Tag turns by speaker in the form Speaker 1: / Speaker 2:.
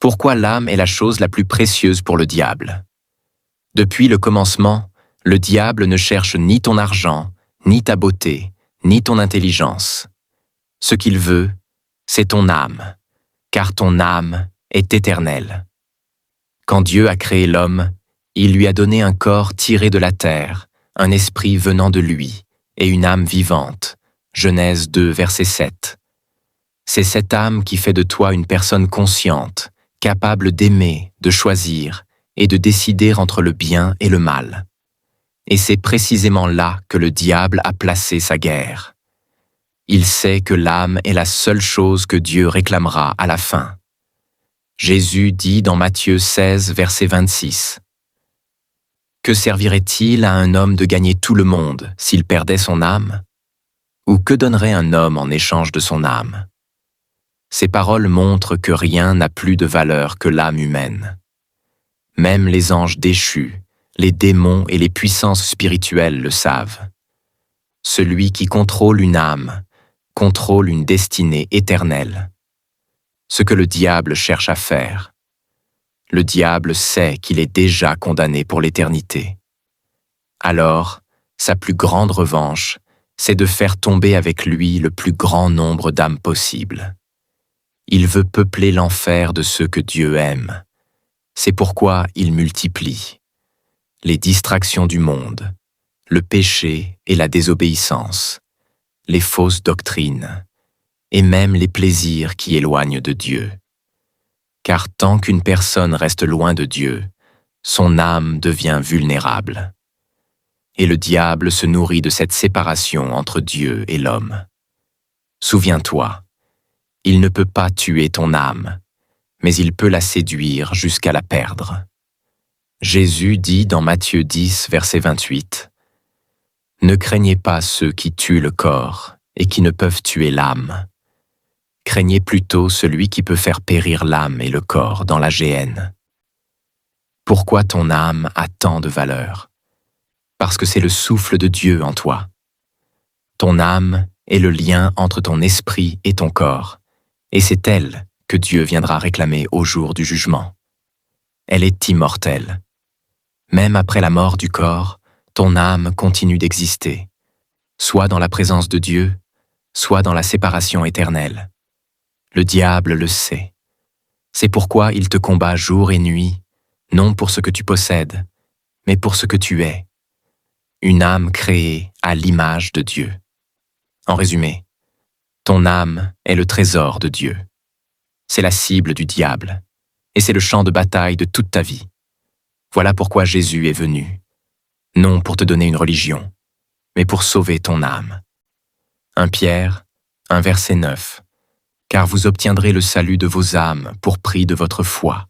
Speaker 1: Pourquoi l'âme est la chose la plus précieuse pour le diable? Depuis le commencement, le diable ne cherche ni ton argent, ni ta beauté, ni ton intelligence. Ce qu'il veut, c'est ton âme, car ton âme est éternelle. Quand Dieu a créé l'homme, il lui a donné un corps tiré de la terre, un esprit venant de lui, et une âme vivante. Genèse 2, verset 7. C'est cette âme qui fait de toi une personne consciente, capable d'aimer, de choisir et de décider entre le bien et le mal. Et c'est précisément là que le diable a placé sa guerre. Il sait que l'âme est la seule chose que Dieu réclamera à la fin. Jésus dit dans Matthieu 16, verset 26. « Que servirait-il à un homme de gagner tout le monde s'il perdait son âme? Ou que donnerait un homme en échange de son âme? » Ces paroles montrent que rien n'a plus de valeur que l'âme humaine. Même les anges déchus, les démons et les puissances spirituelles le savent. Celui qui contrôle une âme contrôle une destinée éternelle. Ce que le diable cherche à faire. Le diable sait qu'il est déjà condamné pour l'éternité. Alors, sa plus grande revanche, c'est de faire tomber avec lui le plus grand nombre d'âmes possible. Il veut peupler l'enfer de ceux que Dieu aime. C'est pourquoi il multiplie les distractions du monde, le péché et la désobéissance, les fausses doctrines, et même les plaisirs qui éloignent de Dieu. Car tant qu'une personne reste loin de Dieu, son âme devient vulnérable. Et le diable se nourrit de cette séparation entre Dieu et l'homme. Souviens-toi, il ne peut pas tuer ton âme, mais il peut la séduire jusqu'à la perdre. Jésus dit dans Matthieu 10, verset 28, « Ne craignez pas ceux qui tuent le corps et qui ne peuvent tuer l'âme. Craignez plutôt celui qui peut faire périr l'âme et le corps dans la géhenne. » Pourquoi ton âme a tant de valeur? Parce que c'est le souffle de Dieu en toi. Ton âme est le lien entre ton esprit et ton corps, et c'est elle que Dieu viendra réclamer au jour du jugement. Elle est immortelle. Même après la mort du corps, ton âme continue d'exister, soit dans la présence de Dieu, soit dans la séparation éternelle. Le diable le sait. C'est pourquoi il te combat jour et nuit, non pour ce que tu possèdes, mais pour ce que tu es. Une âme créée à l'image de Dieu. En résumé, ton âme est le trésor de Dieu. C'est la cible du diable, et c'est le champ de bataille de toute ta vie. Voilà pourquoi Jésus est venu, non pour te donner une religion, mais pour sauver ton âme. 1 Pierre, 1 verset 9. « Car vous obtiendrez le salut de vos âmes pour prix de votre foi.